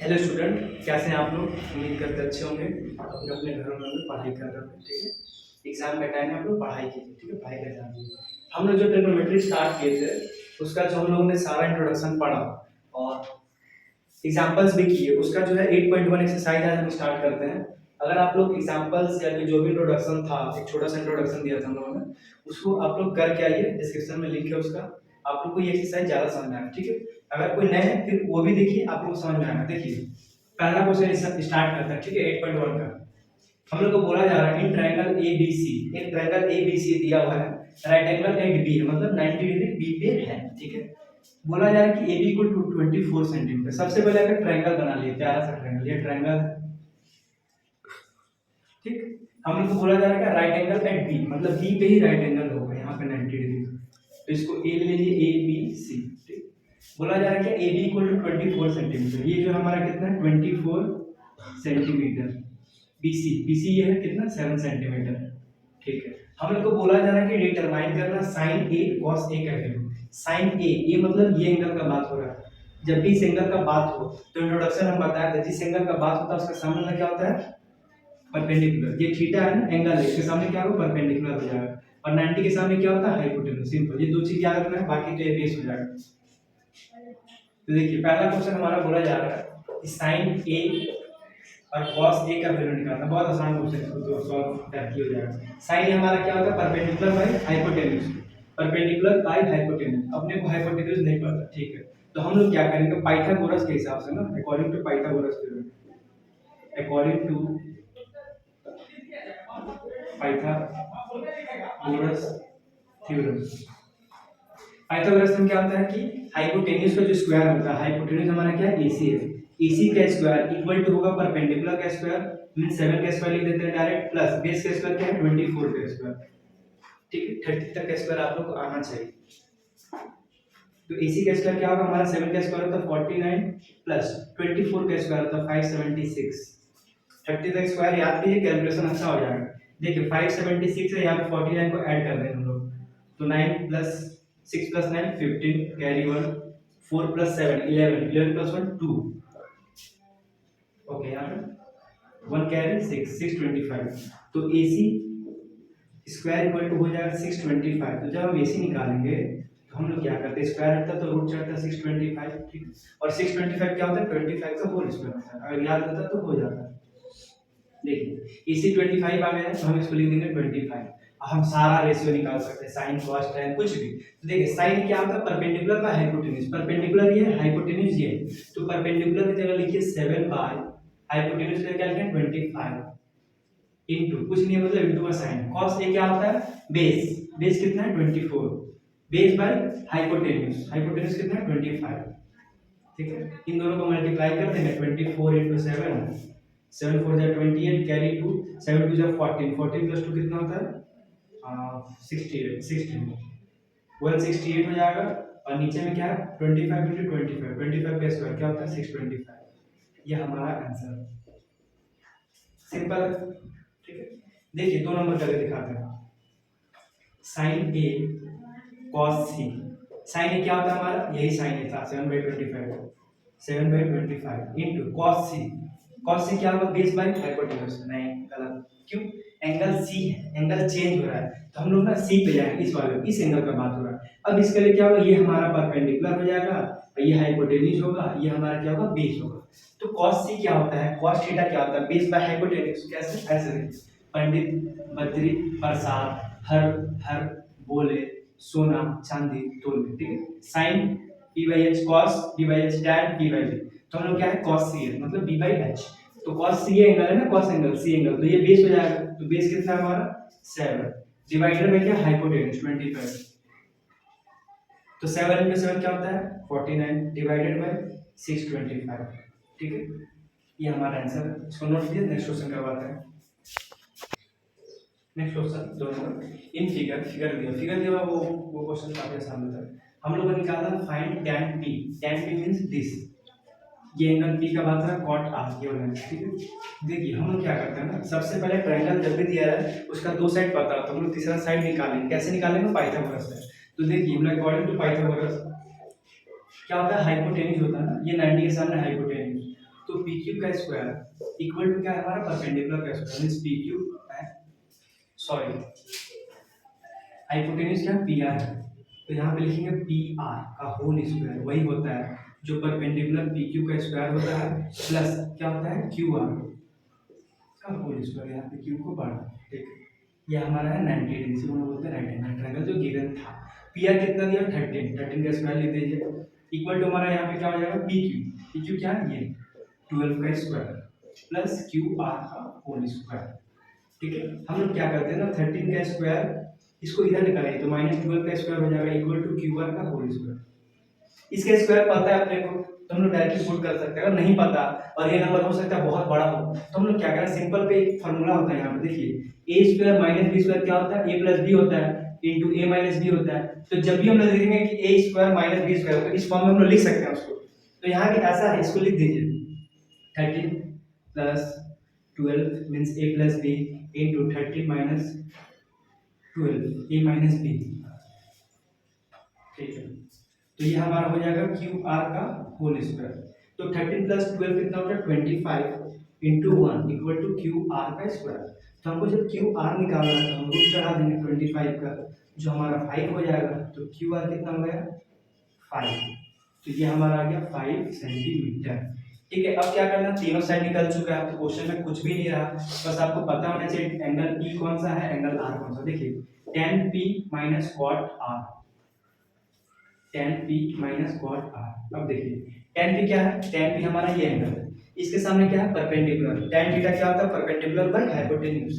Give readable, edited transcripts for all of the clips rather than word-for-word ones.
Hello student, कैसे हैं आप लोग? उम्मीद करते अच्छे होंगे। अपने अपने घरों में पढ़ाई कर रहे होंगे, ठीक है। एग्जाम का टाइम है, आप लोग पढ़ाई कीजिए, ठीक है। पढ़ाई का एग्जाम कीजिए। हम लोग जो ट्रिग्नोमेट्री स्टार्ट किए थे उसका जो हम लोगों ने सारा इंट्रोडक्शन पढ़ा और एग्जांपल्स भी किए, उसका जो है 8.1 एक्सरसाइज आज हम स्टार्ट करते हैं। अगर आप लोग एग्जांपल्स या फिर जो भी इंट्रोडक्शन था, एक छोटा सा इंट्रोडक्शन दिया था हम लोगों ने, उसको आप लोग करके आइए। डिस्क्रिप्शन में लिंक है उसका। आप लोग को ये एक्सरसाइज ज्यादा समझ में आएगा, ठीक है। अगर कोई नए हैं फिर वो भी देखिए, आप लोग को समझ में आएगा। देखिए पहला क्वेश्चन स्टार्ट करता है, ठीक है। 8.1 का हम लोग को बोला जा रहा है in triangle A B C, एक ट्रायंगल ए बी सी दिया हुआ है, राइट एंगल एट बी है, मतलब 90 डिग्री बी पे है, ठीक है। बोला जा रहा है कि A B equal to 24 centimetre. सबसे पहले अगर ट्रायंगल बना लिए, प्यारा सा ट्रायंगल, ये ट्रायंगल है, ठीक। हम लोग को बोला जा रहा है कि राइट एंगल एट बी, मतलब बी पे ही राइट एंगल होगा यहाँ पे 90 डिग्री। तो इसको ए ले लीजिए, ए बी सी, ठीक। बोला जा रहा है कि A B equal to 24 centimetre, ये जो हमारा कितना है 24 सेंटीमीटर। बीसी, बीसी ये है कितना 7 सेंटीमीटर, ठीक है। हम लोग को बोला जा रहा है कि डिटरमाइन करना साइन ए cos ए का वैल्यू। साइन ए, ये मतलब ये एंगल का बात हो रहा है। जब भी इस एंगल का बात हो तो इंट्रोडक्शन हम बताया था, जिस एंगल का बात होता है उसका सामने क्या होता है, परपेंडिकुलर। ये थीटा है ना, एंगल है, इसके सामने क्या होगा, परपेंडिकुलर हो जाएगा। और 90 के सामने क्या होता है, हाइपोटेन्यूज। सिंपल, ये दो चीज याद रखना है, बाकी तो ये बेस हो जाएगा। तो देखिए पहला क्वेश्चन हमारा बोला जा रहा है कि साइन ए और cos a का वैल्यू निकालना। बहुत आसान क्वेश्चन है, तो सॉल्व करके हो जाएगा। साइन हमारा क्या होता है, perpendicular by hypotenuse. Perpendicular by hypotenuse, अपने को हाइपोटेन्यूज नहीं पता, ठीक है। तो हम लोग क्या करेंगे, पाइथागोरस के हिसाब से ना, according to Pythagoras theorem, according to Pythagoras theorem. Pythagoras में क्या होता है कि हाइपोटेन्यूज का जो स्क्वायर होता है, हाइपोटेन्यूज हमारा क्या है, AC है। AC का स्क्वायर इक्वल टू होगा परपेंडिकुलर का स्क्वायर, मींस 7 का स्क्वायर लिख देते हैं डायरेक्ट, प्लस बेस का स्क्वायर क्या है 24 का स्क्वायर, ठीक है। 30 तक का स्क्वायर आप लोग को आना चाहिए। तो AC का स्क्वायर क्या होगा हमारा, 7 का स्क्वायर होता है 49 प्लस 24 का स्क्वायर होता है 576। 30 तक स्क्वायर याद कीजिए, कैलकुलेशन अच्छा हो जाएगा। देखिए 576 है, यहाँ पे 49 को ऐड कर देंगे हम लोग, तो 9 plus 6 plus 9 15, carry 1, 4 plus 7 11, 11 plus 1 2, okay. यहाँ पे 1 कैरी 6, 625। तो AC स्क्वायर इक्वल टू हो जाएगा 625। तो जब हम AC निकालेंगे तो हम लोग क्या करते हैं, स्क्वायर हटता तो रूट चढ़ता 625, ठीक। और 625 क्या होता है, 25 का होल स्क्वायर होता है। अगर याद रहता तो हो जाता है। देखिए AC 25 आ गया है, तो हम इसको लिख देंगे 25। हम सारा रेशियो निकाल सकते हैं, साइन cos tan कुछ भी। तो देखिए साइन क्या होता है, परपेंडिकुलर बाय हाइपोटेन्यूज। परपेंडिकुलर ये है, हाइपोटेन्यूज ये है। तो परपेंडिकुलर की जगह लिखिए 7 बाय हाइपोटेन्यूज की जगह क्या लिखें 25 इनटू, कुछ नहीं है मतलब इनटू का साइन। cos a क्या होता है, बेस, बेस कितना है 24, बेस बाय हाइपोटेन्यूज, हाइपोटेन्यूज कितना है 25, ठीक है। इन दोनों को मल्टीप्लाई कर देंगे 24 इनटू 7, 7 4 जा 28, कैरी 2, 7 2 जा 14, 14 प्लस 2 कितना होता है 68, 16, 168 हो जाएगा। और नीचे में क्या है 25 इंटू 25, 25 का स्क्वायर क्या होता है 625। ये हमारा आंसर, सिंपल है, ठीक है। देखिए 2 नंबर करके दिखाते हैं। Sign A cos c, sign A क्या होता है हमारा, यही साइन ए था 7/25, 7/25 into cos c। cos c क्या होगा, बेस बाय हाइपोटेन्यूज। नहीं, गलत, क्यों, एंगल c है, एंगल चेंज हो रहा है, तो हम लोग ना c पे जाएंगे, इस वाले, इस एंगल का बात हो रहा है। अब इसके लिए क्या होगा, ये हमारा परपेंडिकुलर हो जाएगा, ये हाइपोटेन्यूज होगा, ये हमारा क्या होगा, बेस होगा। तो cos c क्या होता है, cos थीटा क्या होता है, बेस बाय हाइपोटेन्यूज। कैसे, ऐसे देखिए, पंडित बद्री प्रसाद हर हर बोले सोना चांदी तोले, ठीक है। Sine p by H, cos p by H, tan p by v। तो हम लोग क्या है cos c है, मतलब b बाई एच। तो cos c एंगल है ना, cos एंगल c एंगल, तो ये बेस हो जाएगा। तो बेस कितना है हमारा 7, डिवाइडेड बाय क्या, हाइपोटेन्यूज 25। तो 7 into 7 क्या होता है 49, डिवाइडेड बाय 625, ठीक है। ये हमारा आंसर है। इसको नोट कीजिए, नेक्स्ट क्वेश्चन करवाते हैं। Next question 2 number, in figure, figure दिया वो क्वेश्चन काफी आसान होता है। हम लोग ने निकाला find tan p, tan p means this, ये एंगल p का बात है cot r, ये वाला, ठीक है। देखिए हम लोग क्या करते हैं ना, सबसे पहले ट्रायंगल जब भी दिया है उसका दो साइड पता है, तो हम लोग तीसरा साइड निकालेंगे। कैसे निकालेंगे, पाइथागोरस से। तो देखिए हम लोग अकॉर्डिंग टू पाइथागोरस क्या होता है, हाइपोटेन्यूज होता है ना, ये 90 के सामने हाइपोटेन्यूज, तो पी क्यू का स्क्वायर इक्वल टू क्या है हमारा परपेंडिकुलर का स्क्वायर मींस पी क्यू है सॉरी हाइपोटेन्यूज क्या पी आर है तो यहाँ पे लिखेंगे पी आर का होल स्क्वायर वही होता है जो परपेंडिकुलर पी क्यू का स्क्वायर होता है प्लस क्या होता है क्यू आर का होल स्क्वायर यहाँ पे क्यू को बढ़ा ठीक है ये हमारा है 90 डिग्री जिसे हम बोलते हैं राइट एंगल ट्रायंगल जो गिवन था पी आर कितना दिया 13 का स्क्वायर लिख दीजिए इक्वल टू हमारा यहाँ पे क्या हो जाएगा पी क्यू क्या है ये 12 का स्क्वायर प्लस क्यू आर का होल स्क्वायर ठीक है हम लोग क्या करते हैं ना 13 का स्क्वायर इसको इधर निकालेंगे तो -12 का स्क्वायर हो जाएगा इक्वल टू क्यू आर का होल स्क्वायर इसका स्क्वायर पता है अपने को तो हम लोग डायरेक्टली पुट कर सकते हैं अगर नहीं पता और ये नंबर हो सकता है बहुत बड़ा हो तो हम लोग क्या करें सिंपल पे एक फार्मूला होता है यहाँ पे देखिए ए स्क्वायर माइनस बी स्क्वायर क्या होता है ए प्लस बी होता है इंटू ए माइनस बी होता है तो जब भी हम लोग लिखेंगे कि ए स्क्वायर माइनस बी स्क्वायर तो इस फॉर्म में हम लोग लिख सकते हैं उसको तो यहाँ भी ऐसा है इसको लिख दीजिए 13 plus 12 means A plus B into 13 minus 12 A minus B ठीक है तो ये हमारा हो जाएगा क्यू आर का होल स्क्वायर तो 13 प्लस 12 कितना होता है 25 into 1 equal to Q R का स्क्वायर तो हमको जब क्यू आर निकालना है तो हम रूट चढ़ा देंगे 25 का जो हमारा 5 हो जाएगा तो क्यू आर कितना हो गया 5 तो ये हमारा आ गया 5 सेंटीमीटर ठीक है अब क्या करना तीनों साइड निकल चुका है तो क्वेश्चन में कुछ भी नहीं रहा बस आपको पता होना चाहिए एंगल पी कौन सा है एंगल आर कौन सा देखिए tan p minus cot r tan p minus cot r अब देखिए tan p क्या है tan p हमारा ये एंगल है इसके सामने क्या है परपेंडिकुलर tan थीटा क्या होता है परपेंडिकुलर बाय हाइपोटेन्यूज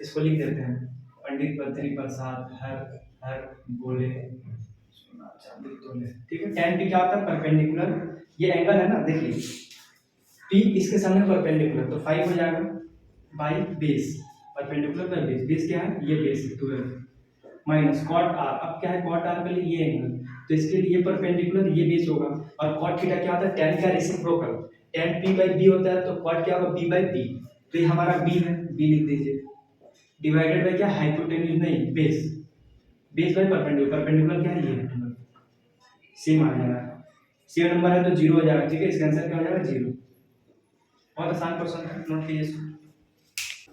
इसको लिख देते हैं पंडित बद्री प्रसाद हर बोले ठीक है tan p क्या होता है परपेंडिकुलर ये एंगल है ना देखिए p इसके सामने परपेंडिकुलर तो 5 हो जाएगा by base perpendicular by base base क्या है ये बेस 12 माइनस cot r अब क्या है cot r के लिए ये एंगल तो इसके लिए ये परपेंडिकुलर ये बेस होगा और cot थीटा क्या होता है tan का reciprocal tan p by b होता है तो cot क्या होगा b बाय p तो ये हमारा b है b लिख दीजिए डिवाइडेड बाय क्या हाइपोटेन्यूज नहीं बेस बेस बाय परपेंडिकुलर क्या है ये सेम आ जाएगा सेम नंबर है तो 0 हो जाएगा ठीक है इसका आंसर क्या हो जाएगा 0 बहुत आसान क्वेश्चन है नोट कीजिए इसको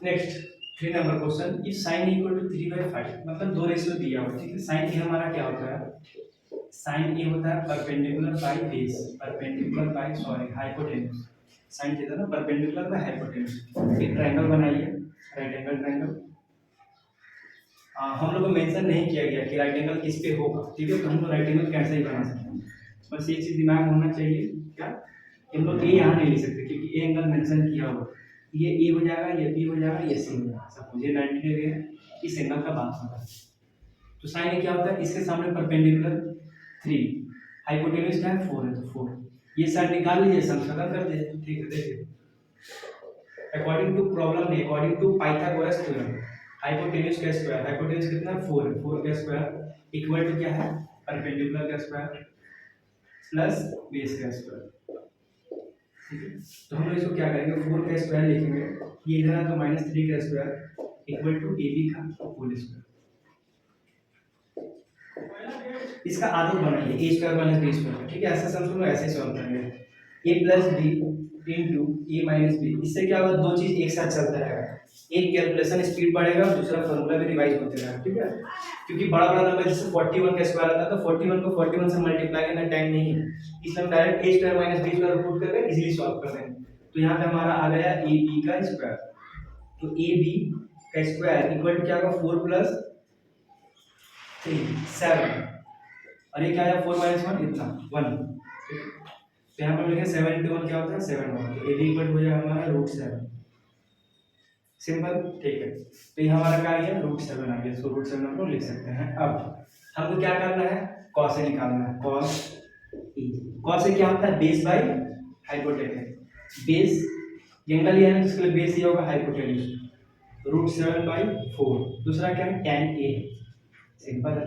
next 3 number question if sin equal to 3/5 मतलब दो रेशियो दिया हुआ ठीक है sin ए हमारा क्या होता है sin ए होता है perpendicular by base perpendicular by sorry hypotenuse sin theta ना परपेंडिकुलर बाय हाइपोटेन्यूज एक ट्रायंगल बनाइए राइट एंगल ट्रायंगल हम लोग को मेंशन नहीं किया गया कि राइट एंगल किस पे होगा ठीक है तो हम लोग राइट एंगल कैसे ही बना सकते हैं बस ये चीज दिमाग में होना चाहिए क्या हम लोग ए यहाँ नहीं लिख सकते क्योंकि ए एंगल मेंशन किया हुआ ये ए हो जाएगा ये बी हो जाएगा ये सी हो जाएगा सपोज ये 90 डिग्री है इस एंगल का बात हो रहा है तो साइन ए क्या होता है इसके सामने परपेंडिकुलर 3 हाइपोटेन्यूज क्या है 4 है तो 4 ये साइड निकाल लीजिए सब खत्म कर दीजिए ठीक है देखिए अकॉर्डिंग टू प्रॉब्लम नहीं according to Pythagoras theorem hypotenuse का स्क्वायर हाइपोटेन्यूज कितना 4 है 4 का स्क्वायर इक्वल टू क्या है परपेंडिकुलर का स्क्वायर प्लस बेस का स्क्वायर ठीक है तो हम लोग इसको क्या करेंगे 4 का स्क्वायर लिखेंगे ये इधर है तो -3 का स्क्वायर इक्वल टू ab का होल स्क्वायर इसका आदत बनाइए a square minus b square ठीक है ऐसे समझो लोग ऐसे सॉल्व करेंगे a plus b into A minus B इससे क्या होगा दो चीज एक साथ चलता रहेगा एक कैलकुलेशन स्पीड बढ़ेगा दूसरा फॉर्मूला भी रिवाइज होते रहेगा ठीक है क्योंकि बड़ा बड़ा नंबर जैसे 41 का स्क्वायर आता है तो 41 को 41 से मल्टीप्लाई करना टाइम नहीं है इसलिए हम direct a square minus b square put करके इजीली सॉल्व कर देंगे तो यहाँ पे हमारा आ गया ab का स्क्वायर तो ab का स्क्वायर इक्वल टू क्या होगा 4 प्लस 3 7 और ये क्या है 4 माइनस 1 इतना 1 तो यहाँ पर लिखें 7 into 1 क्या होता है 7 होगा तो ab इक्वल हो जाएगा हमारा √7 सिंपल ठीक है तो ये हमारा क्या आ गया √7 आ गया इसको √7 हम लोग लिख सकते हैं अब हमको क्या करना है cos से निकालना है cos e cos से क्या होता है base by hypotenuse base angle ये है जिसके लिए बेस ये होगा हाइपोटेन्यूज √7/4 दूसरा क्या है tan a सिंपल है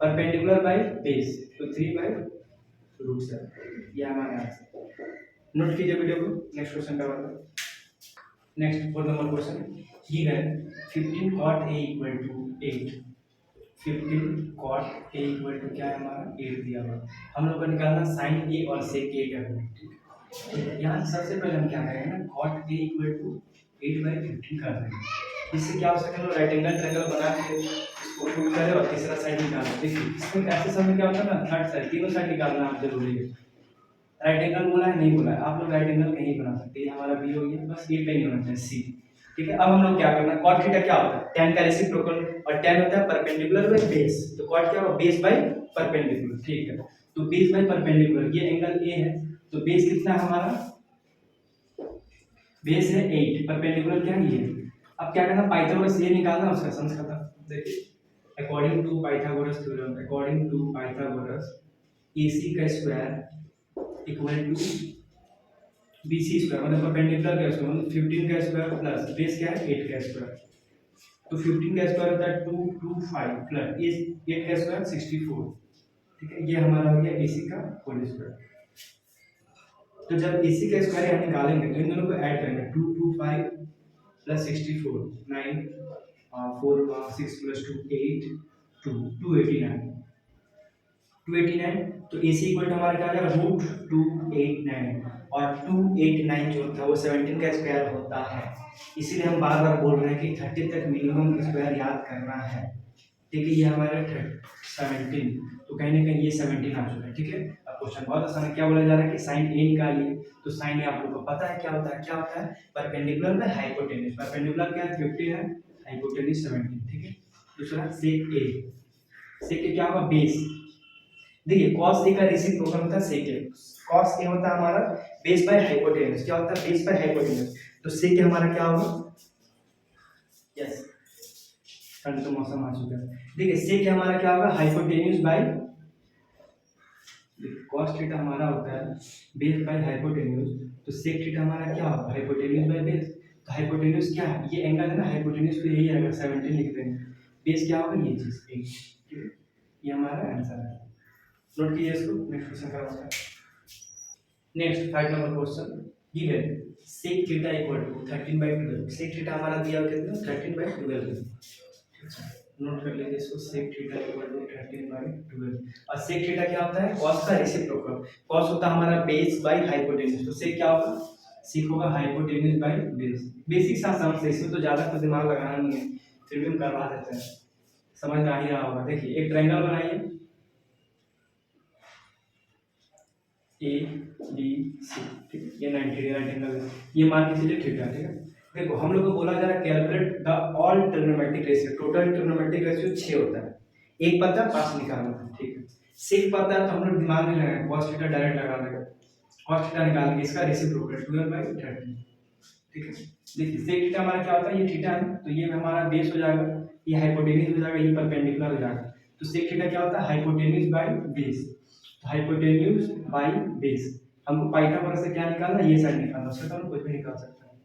परपेंडिकुलर बाय बेस तो 3/√7 ये हमारा आंसर नोट कीजिए वीडियो को नेक्स्ट क्वेश्चन का मतलब नेक्स्ट 4 नंबर क्वेश्चन ये है 15 cot a equal to 8 15 cot a equal to क्या है हमारा 8 दिया हुआ हम लोग को निकालना sin a और sec a करना है यहाँ सबसे पहले हम क्या करेंगे ना, cot A इक्वल टू 8/15 कर देंगे। इससे क्या हो सके, हम राइट एंगल ट्रायंगल बना के इसको पुट करें और तीसरा साइड निकालें। देखिए इसमें ऐसे समय क्या होता है ना, थर्ड साइड तीनों साइड निकालना आप जरूरी है। राइट एंगल बोला है, नहीं बोला है, आप लोग राइट एंगल कहीं बना सकते हैं। ये हमारा बी हो गया, बस ये पे नहीं होना चाहिए सी। ठीक है, अब हम लोग क्या करना है, cot थीटा क्या होता है, tan का रेसिप्रोकल, और tan होता है परपेंडिकुलर बाय बेस। तो cot क्या होगा, बेस बाय परपेंडिकुलर। ठीक है, तो बेस बाय परपेंडिकुलर, ये एंगल ए है, तो बेस कितना है हमारा, बेस है 8, परपेंडिकुलर क्या है ये। अब क्या करना, पाइथागोरस ये निकालना, उसका सम खत्म। देखिए according to Pythagoras theorem, according to Pythagoras AC का square equal to BC square, मतलब परपेंडिकुलर का स्क्वायर, मतलब 15 का स्क्वायर प्लस बेस क्या है 8 का स्क्वायर। तो 15 का स्क्वायर होता है 225 प्लस इस 8 का स्क्वायर 64। ठीक है, ये हमारा हो गया AC का होल स्क्वायर। तो जब AC का स्क्वायर यहाँ निकालेंगे तो इन दोनों को ऐड करेंगे, 225 प्लस 64 9 4 6 प्लस 2 8 2 289 289। तो AC इक्वल टू हमारा क्या आ जाएगा, √289, और 289 जो था वो 17 का स्क्वायर होता है। इसीलिए हम बार बार बोल रहे हैं कि 30 तक मिनिमम स्क्वायर याद करना है। ठीक है, ये हमारा 17, तो कहीं ना कहीं ये 17 आ चुका है। ठीक है, अब क्वेश्चन बहुत आसान है, क्या बोला जा रहा है कि साइन ए निकालिए। तो साइन ए आप लोगों को पता है क्या होता है, क्या होता है, परपेंडिकुलर में हाइपोटेन्यूज। परपेंडिकुलर क्या है, 50 है, हाइपोटेन्यूज 17। ठीक है, दूसरा सेक ए, सेक ए क्या होगा, बेस। देखिए cos a का रेसिप्रोकल होता है sec a, cos a होता है हमारा बेस बाय हाइपोटेन्यूज। क्या होता है, बेस बाय हाइपोटेन्यूज, तो sec a हमारा क्या होगा, यस ठंड का मौसम आ चुका है। देखिए sec a हमारा क्या होगा, हाइपोटेन्यूज बाय, cos थीटा हमारा होता है बेस बाय हाइपोटेन्यूज, तो sec थीटा हमारा क्या होगा, हाइपोटेन्यूज बाय बेस। तो हाइपोटेन्यूज क्या है, ये एंगल है ना, हाइपोटेन्यूज पे यही आएगा 17 लिख देंगे, बेस क्या होगा ये चीज 8। ठीक है, ये हमारा आंसर है, नोट कीजिए इसको। नेक्स्ट क्वेश्चन करवाते हैं। Next 5 number question, given sec theta equal to 13/12। sec theta हमारा दिया हुआ कितना, 13/12। नोट कर लीजिए इसको, sec थीटा इक्वल टू 13/12। और sec थीटा क्या होता है, cos का रेसिप्रोकल। cos होता है हमारा बेस बाय हाइपोटेन्यूज, तो sec क्या होगा, sec होगा हाइपोटेन्यूज बाय बेस। बेसिक सा समझ से, इसमें तो ज्यादा कुछ दिमाग लगाना नहीं है, फिर भी हम करवा देते हैं, समझ में आ ही रहा होगा। देखिए एक ट्रायंगल बनाइए ए बी सी, ठीक है, ये 90 डिग्री राइट एंगल है, ये मान के चलिए थीटा। ठीक है, देखो हम लोग को बोला जा रहा है calculate the all trigonometric ratio. Total trigonometric ratio 6 होता है, एक पता है 5 निकालना है। ठीक है, सेक पता है तो हम लोग दिमाग नहीं लगाएंगे, cos थीटा डायरेक्ट लगा देंगे, cos थीटा निकाल के इसका रेसिप्रोकल 12/13। ठीक है, देखिए सेक थीटा हमारा क्या होता है, ये थीटा है तो ये हमारा बेस हो जाएगा, ये हाइपोटेन्यूज हो जाएगा, ये परपेंडिकुलर हो जाएगा। तो सेक थीटा क्या होता है, hypotenuse by base, hypotenuse by base. हमको पाइथागोरस से क्या निकालना है, ये साइड निकालना, उससे तो हम कुछ भी निकाल सकते हैं।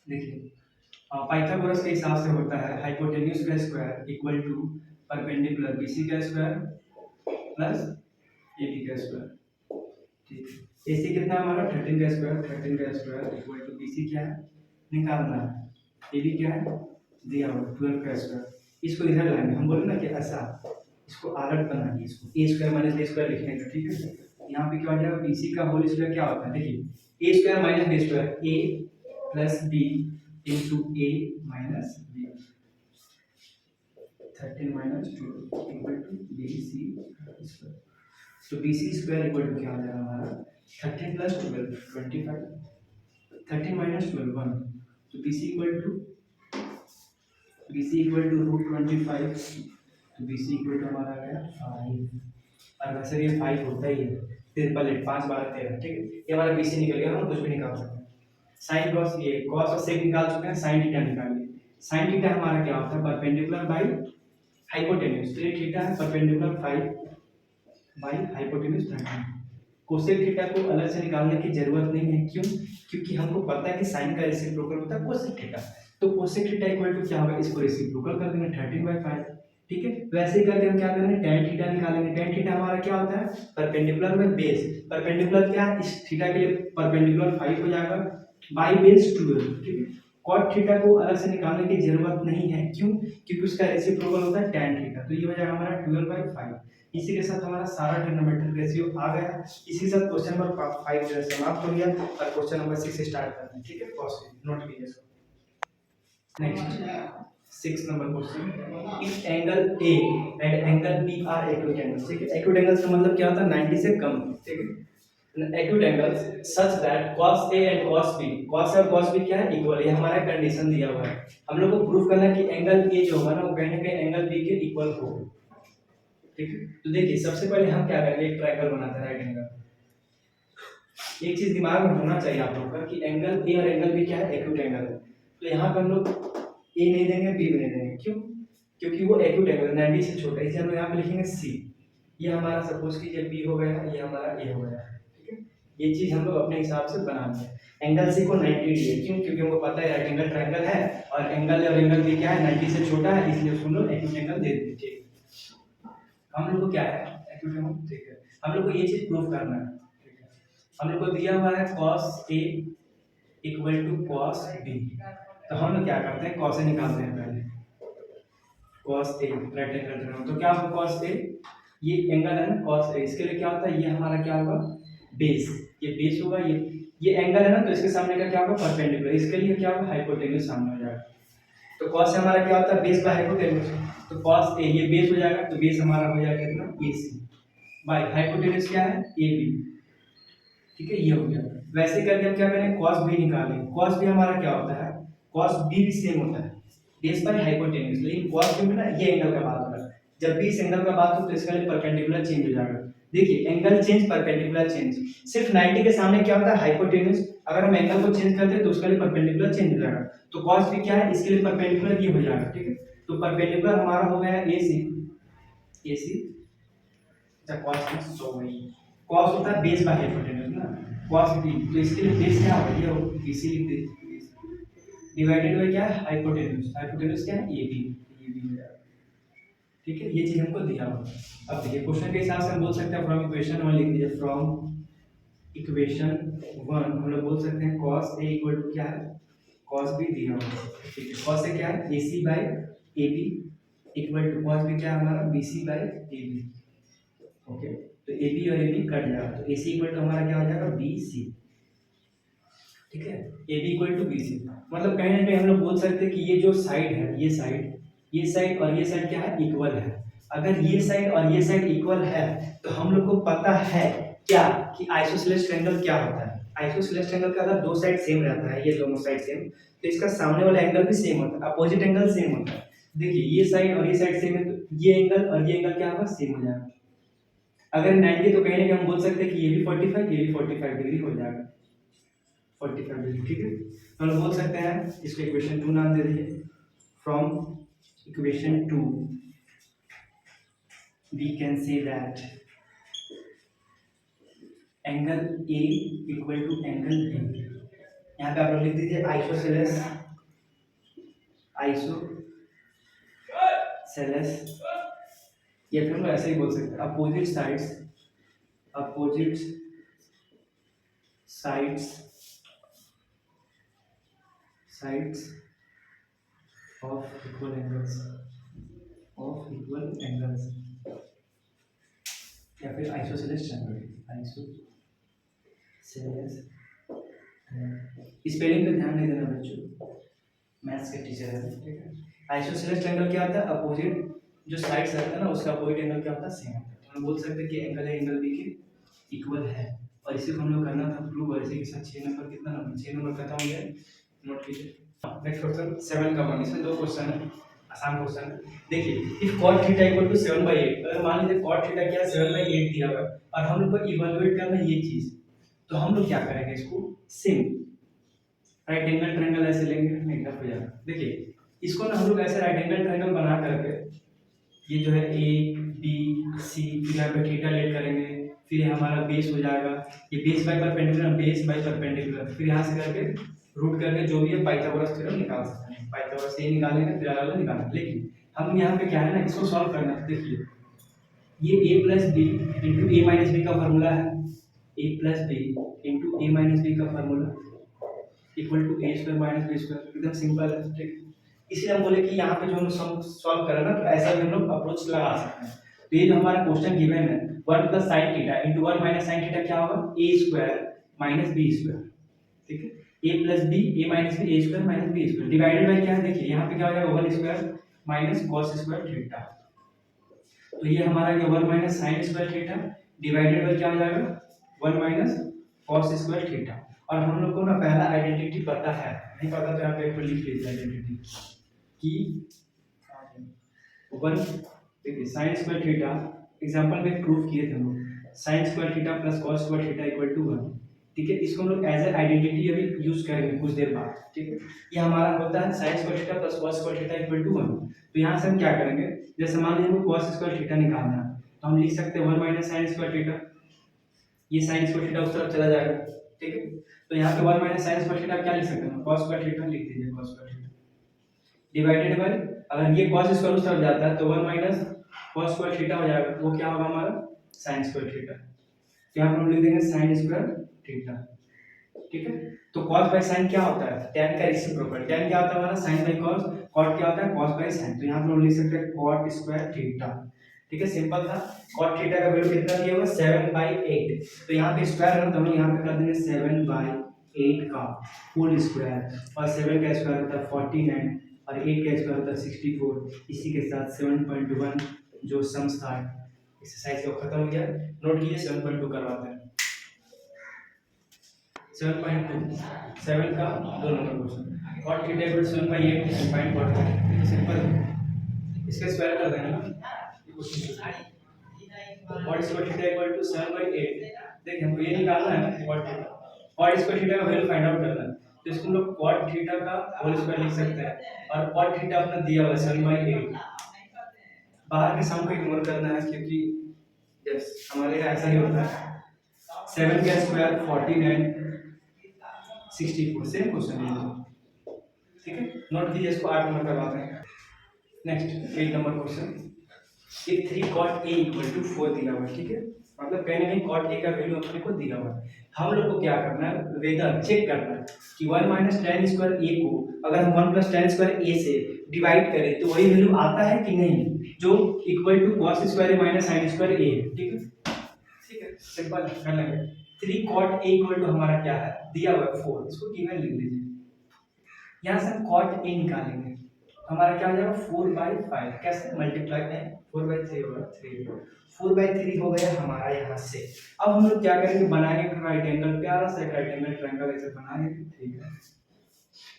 देखिए पाइथागोरस के हिसाब से होता है हाइपोटेन्यूज का square equal to perpendicular BC का स्क्वायर प्लस AB का स्क्वायर। ठीक है, AC कितना है हमारा 13 का स्क्वायर, 13 का स्क्वायर इक्वल टू BC क्या है, निकालना है, AB क्या है दिया हुआ 12 का स्क्वायर। इसको इधर लाएंगे, हम बोले ना कि ऐसा इसको आलट बनाइए, इसको a square minus b square लिखने का। ठीक है, यहाँ पे क्या हो जाएगा, BC का होल स्क्वायर क्या होता है, देखिए a square minus b square, a plus b into a minus b, 13 minus 2 equal to BC square. तो BC स्क्वायर इक्वल टू क्या आ जाएगा हमारा 13 प्लस 12 25, 13 माइनस 12 1, तो BC इक्वल टू √25, तो BC इक्वल टू हमारा आ गया 5, और वैसे ये 5 होता ही है, 3 5 12 13। ठीक है, ये हमारा BC निकल गया, हम कुछ भी निकाल सकते हैं। साइन cos, ये cos और sec निकाल चुके हैं, sin थीटा निकालिए। sin थीटा हमारा क्या होता है, परपेंडिकुलर बाय हाइपोटेन्यूज, तो ये थीटा है perpendicular 5 by hypotenuse 13। Cosec theta को अलग से निकालने की जरूरत नहीं है, क्यों, क्योंकि हमको पता है कि साइन का रेसिप्रोकल होता है कोसेक थीटा, तो कोसेक थीटा इक्वल टू क्या होगा, इसको रेसिप्रोकल कर देंगे 13/5। ठीक है, वैसे ही करके हम क्या करेंगे, tan थीटा निकालेंगे। tan थीटा हमारा क्या होता है, परपेंडिकुलर में बेस, परपेंडिकुलर क्या है, इस थीटा के लिए परपेंडिकुलर 5 हो जाएगा बाय बेस 12। ठीक है, कॉट थीटा को अलग से निकालने की जरूरत नहीं है, क्यों? क्योंकि उसका रेसिप्रोकल होता है tan थीटा, तो ये हो जाएगा हमारा 12/5। इसी के साथ हमारा सारा ट्रिग्नोमेट्रिक रेशियो आ गया। इसी के साथ क्वेश्चन नंबर 5 जो है समाप्त हो गया और क्वेश्चन नंबर 6 स्टार्ट करते हैं। ठीक है, कॉस नोट कीजिए इसको। Next 6 number question, if angle A and angle B are acute angles. ठीक है, एक्यूट एंगल्स का मतलब क्या होता है? 90 से कम। ठीक है, acute angles such that cos A and cos B, cos A और cos B क्या है? इक्वल। ये हमारा कंडीशन दिया हुआ है। हम लोग को प्रूफ करना है कि एंगल A जो होगा ना वो कहीं ना कहीं एंगल B के इक्वल हो। ठीक है, तो देखिए सबसे पहले हम क्या करेंगे, एक ट्रायंगल बनाते हैं, राइट एंगल। एक चीज दिमाग में होना चाहिए आप लोग का कि एंगल A और एंगल B क्या है? एक्यूट एंगल है। तो यहाँ पर हम लोग A नहीं देंगे, B भी नहीं देंगे। क्यों? क्योंकि वो एक्यूट एंगल 90 से छोटा है, इसलिए हम लोग यहाँ पे लिखेंगे C। ये हमारा सपोज कीजिए B हो गया, ये हमारा A हो गया। ठीक है, ये चीज हम लोग अपने हिसाब से बना लेंगे। एंगल C को 90 डिग्री, क्यों? क्योंकि हमको पता है राइट एंगल ट्रायंगल है और एंगल B क्या है? 90 से छोटा है, इसलिए उसको हम लोग एक्यूट एंगल दे देंगे। ठीक है, हम लोग को क्या है? Acute angle. ठीक है, हम लोग को ये चीज प्रूफ करना है। ठीक है, हम लोग को दिया हुआ है cos A equal to cos B। तो हम लोग क्या करते हैं? cos A निकालते हैं पहले। cos A right angle triangle, तो क्या होगा cos A? ये एंगल है ना cos A, इसके लिए क्या होता है? ये हमारा क्या होगा? बेस। ये बेस होगा, ये एंगल है ना, तो इसके सामने का क्या होगा? परपेंडिकुलर। इसके लिए क्या होगा? हाइपोटेन्यूज सामने हो जाएगा। तो cos से हमारा क्या होता है? Base by hypotenuse. तो cos A ये बेस हो जाएगा, तो बेस हमारा हो जाएगा कितना? AC बाय हाइपोटेन्यूज क्या है? AB। ठीक है, ये हो गया। वैसे करके हम क्या करें? cos B निकालेंगे। cos B हमारा क्या होता है? cos B भी सेम होता है, बेस बाय हाइपोटेन्यूज। लेकिन cos B में ना ये एंगल का बात हो रहा है, जब भी इस एंगल का बात हो तो इसका लिए परपेंडिकुलर चेंज हो जाएगा। देखिए एंगल चेंज, परपेंडिकुलर चेंज, सिर्फ 90 के सामने क्या होता है? हाइपोटेन्यूज। अगर हम एंगल को चेंज करते हैं तो उसका लिए परपेंडिकुलर चेंज हो जाएगा। तो cos B क्या है? इसके लिए परपेंडिकुलर ये हो जाएगा। ठीक है, तो परपेंडिकुलर हमारा हो गया AC। AC अच्छा cos में सो गई, cos होता है बेस बाय हाइपोटेन्यूज ना, cos B, तो इसके लिए बेस क्या होगा? ये होगा BC लिख दे, डिवाइडेड बाय क्या है? हाइपोटेन्यूज। हाइपोटेन्यूज क्या है? AB। AB हो जाएगा। ठीक है, ये चीज हमको दिया हुआ। अब देखिए क्वेश्चन के हिसाब से हम बोल सकते हैं फ्रॉम इक्वेशन 1 लिख दीजिए। फ्रॉम इक्वेशन 1 हम लोग बोल सकते हैं cos A इक्वल टू क्या है? cos B दिया हुआ है। ठीक है, cos A क्या है? AC by AB equal to cos B क्या है हमारा? BC by AB। ओके, तो AB और AB कट जाएगा, तो AC इक्वल टू हमारा क्या हो जाएगा? BC। ठीक है, AB इक्वल टू BC, मतलब कहीं ना कहीं हम लोग बोल सकते हैं कि ये जो साइड है, ये साइड और ये साइड क्या है? इक्वल है। अगर ये साइड और ये साइड इक्वल है तो हम लोग को पता है क्या कि आइसोसेलेस ट्रायंगल क्या होता है। आइसोसेलेस ट्रायंगल का अगर दो साइड सेम रहता है, ये दोनों साइड सेम, तो इसका सामने वाला एंगल भी सेम होता है, अपोजिट एंगल सेम होता है। देखिए ये साइड और ये साइड सेम है, तो ये एंगल और ये एंगल क्या होगा? सेम हो जाएगा। अगर 90 तो कहीं ना कहीं हम बोल सकते हैं कि ये भी 45, ये भी 45 डिग्री हो जाएगा, 45 डिग्री। ठीक है, हम लोग बोल सकते हैं इसको इक्वेशन 2 नाम दे दीजिए। From equation 2 we can say that angle A equal to angle B। यहाँ पे आप लोग लिख दीजिए आइसोसेलेस या फिर हम ऐसे ही बोल सकते हैं opposite sides of equal angles या फिर आइसोसेलेस ट्रायंगल। स्पेलिंग पे ध्यान नहीं देना बच्चों, मैथ्स के टीचर है। ठीक है, आइसोसेलेस ट्रायंगल क्या होता है? अपोजिट जो साइड्स रहता है ना उसका अपोजिट एंगल क्या होता है? सेम होता है। तो हम बोल सकते हैं कि एंगल A एंगल B के इक्वल है, और इसी को हम लोग करना था प्रूव। और इसी के साथ 6 नंबर कितना नंबर? 6 नंबर खत्म हो गया, नोट कीजिए। नेक्स्ट क्वेश्चन 7 का 1, इसमें दो क्वेश्चन है, आसान क्वेश्चन है। देखिए if cot theta equal to 7/8, अगर मान लीजिए cot थीटा क्या है? 7/8 दिया हुआ है और हम लोग को इवैल्यूएट करना है ये चीज, तो हम लोग क्या करेंगे? इसको सिम राइट एंगल ट्रायंगल ऐसे लेंगे, एकदम हो जाएगा। देखिए इसको ना हम लोग ऐसे राइट एंगल ट्रायंगल बना करके, ये जो है A B C, फिर यहाँ पे थीटा लेट करेंगे, फिर ये हमारा बेस हो जाएगा, ये बेस बाय परपेंडिकुलर, फिर यहाँ से करके रूट करके जो भी है पाइथागोरस थ्योरम निकाल सकते हैं। पाइथागोरस से निकालेंगे फिर अलग निकालेंगे, लेकिन हम यहाँ पे क्या है ना, इसको सॉल्व करना है। देखिए ये a plus B into A minus B का फॉर्मूला है, a plus B into A minus B का formula. Equal to A square minus B square, एकदम सिंपल है, ठीक। इसलिए हम बोले कि यहाँ पे जो हम सम सॉल्व करें ना, तो ऐसा भी हम लोग अप्रोच लगा सकते हैं। तो ये जो हमारा क्वेश्चन गिवन है 1 plus sine theta into 1 minus sine theta क्या होगा, A square minus B square, ठीक है। A plus B, A minus B, A square minus B square divided by क्या है, देखिए यहाँ पे क्या हो जाएगा 1 square minus cos square theta. तो ये हमारा ये 1 minus sine square theta divided by क्या हो जाएगा 1 माइनस कॉस स्क्वायर थीटा। और हम लोग को ना पहला आइडेंटिटी पता है, नहीं पता तो यहाँ पे एक बार लिख लीजिए आइडेंटिटी कि 1, देखिए साइन स्क्वायर थीटा एग्जांपल में प्रूफ किए थे हम लोग, sine square theta plus cos square theta equal to 1, ठीक है। इसको हम लोग एज ए आइडेंटिटी अभी यूज करेंगे कुछ देर बाद, ठीक है। ये हमारा होता है sine square theta plus cos square theta equal to 1। तो यहाँ से हम क्या करेंगे, जैसे मान लीजिए हमको कॉस स्क्वायर थीटा निकालना है, तो हम लिख सकते हैं 1 माइनस साइन स्क्वायर थीटा, ये साइन स्क्वायर थीटा उस तरफ चला जाएगा, ठीक है। तो यहाँ पे 1 माइनस साइन स्क्वायर थीटा क्या लिख सकते हैं, कॉस स्क्वायर थीटा लिख दीजिए, cos square theta divided bye, अगर ये cos स्क्वायर उस तरफ जाता है तो 1 माइनस cos स्क्वायर थीटा हो जाएगा, वो क्या होगा हमारा sin स्क्वायर थीटा। तो यहाँ पर हम लिख देंगे sin स्क्वायर थीटा, ठीक है। तो cos बाय sin क्या होता है, tan का रेसिप्रोकल, tan क्या होता है हमारा sin बाय cos, cot क्या होता है cos बाय sin। तो यहाँ पर हम लिख सकते हैं cot स्क्वायर थीटा, ठीक है, सिंपल था। cot थीटा का वैल्यू कितना दिया हुआ 7/8, तो यहाँ पे स्क्वायर है तो हम लोग यहाँ पे कर देंगे 7/8 का होल स्क्वायर, और 7 का स्क्वायर होता है 49 और 8 का स्क्वायर होता है 64। इसी के साथ 7.1 जो सम्स था एक्सरसाइज का खत्म हो गया, नोट कीजिए 7.2 करवाते हैं। 7.2 7 का 2 number question, cot theta equal 7/8 find cot theta, simple है, इसका स्क्वायर कर देना ना, cot square theta equal to 7/8। देखिए हमको ये निकालना है cot theta, cot square theta का वैल्यू फाइंड आउट करना है, तो इसको हम लोग cot थीटा का होल स्क्वायर लिख सकते हैं, और cot थीटा अपना दिया हुआ है 7/8। बाहर के सम को इग्नोर करना है क्योंकि यस हमारे यहाँ ऐसा ही होता है। 7 का स्क्वायर 49 64, सेम क्वेश्चन है, ठीक है। नोट कीजिए, इसको 8 नंबर करवाते हैं। नेक्स्ट 8 नंबर क्वेश्चन, एक 3 cot a इक्वल टू 4 दिया हुआ है, ठीक है। मतलब कहीं ना कहीं cot a का वैल्यू अपने को दिया हुआ है, हम लोग को क्या करना है, वेदर चेक करना है कि 1 माइनस tan स्क्वायर a को अगर हम 1 प्लस tan स्क्वायर a से डिवाइड करें तो वही वैल्यू आता है कि नहीं, जो equal to cos square a minus sin square a है, ठीक है, ठीक है, सिंपल कर लेंगे। 3 cot a इक्वल टू हमारा क्या है, दिया हुआ है 4, इसको गिवन लिख लीजिए। यहाँ से हम cot a निकालेंगे, हमारा क्या हो जाएगा 4/5, कैसे मल्टीप्लाई करें 4/3 होगा 3, 4/3 हो गया हमारा यहाँ से। अब हम लोग क्या करेंगे, बनाएंगे राइट एंगल, प्यारा सा राइट एंगल ट्रायंगल ऐसे बनाएंगे, ठीक है।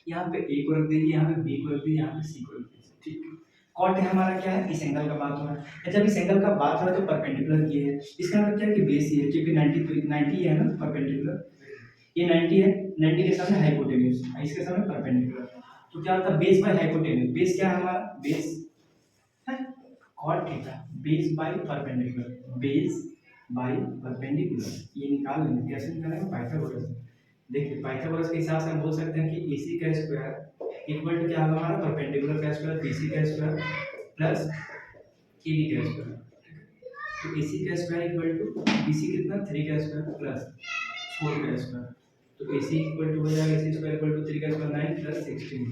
यहाँ पे a को रख दीजिए, यहाँ पे b को रख दीजिए, यहाँ पे c को रख दीजिए, ठीक है। कॉट हमारा क्या है, इस एंगल का बात हो रहा है, जब इस एंगल का बात हो रहा है तो परपेंडिकुलर ये है, इसका मतलब क्या है कि बेस ये है, क्योंकि 90 है ना परपेंडिकुलर, ये 90 है, 90 के सामने हाइपोटेन्यूज, इसके सामने परपेंडिकुलर, तो क्या होता है बेस बाय हाइपोटेन्यूज, बेस क्या है हमारा, बेस है cot theta, base by perpendicular, base by perpendicular, ये निकाल लेंगे, कैसे निकालेंगे पाइथागोरस। देखिए पाइथागोरस के हिसाब से हम बोल सकते हैं कि AC का स्क्वायर इक्वल टू क्या होगा हमारा, परपेंडिकुलर का स्क्वायर BC का स्क्वायर प्लस AB का स्क्वायर, तो AC का स्क्वायर इक्वल टू BC कितना 3 का स्क्वायर प्लस 4 का स्क्वायर, तो AC इक्वल टू हो जाएगा AC स्क्वायर इक्वल टू 3 का स्क्वायर 9 प्लस 16,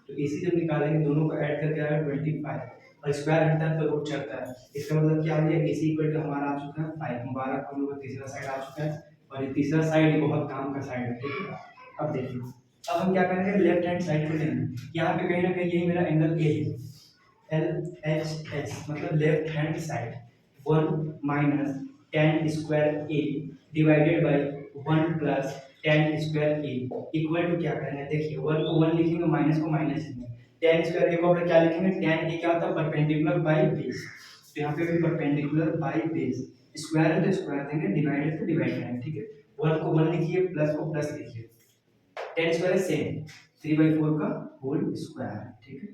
तो AC जब निकालेंगे दोनों को ऐड करके आएगा 25, और स्क्वायर हटता है तो रूट चढ़ता है, इसका मतलब क्या हो गया AC इक्वल टू हमारा आ चुका है 5, मुबारक हम लोग का तीसरा साइड आ चुका है, और ये तीसरा साइड बहुत काम का साइड है, ठीक है। अब देखिए, अब हम क्या करेंगे, लेफ्ट हैंड साइड को लेंगे, यहाँ पे कहीं ना कहीं यही मेरा एंगल A है, LHS मतलब left hand side, 1 minus tan square A divided by 1 plus tan square A equal to क्या करेंगे, देखिए 1 को 1 लिखेंगे, माइनस को माइनस लिखेंगे, tan स्क्वायर A को हम क्या लिखेंगे, tan A क्या होता है परपेंडिकुलर बाय बेस, तो यहाँ पे भी परपेंडिकुलर बाय बेस, स्क्वायर है तो स्क्वायर देंगे, डिवाइड है तो डिवाइड करेंगे, ठीक है। 1 को 1 लिखिए, प्लस को प्लस लिखिए, tan स्क्वायर सेम 3/4 का होल स्क्वायर, ठीक है।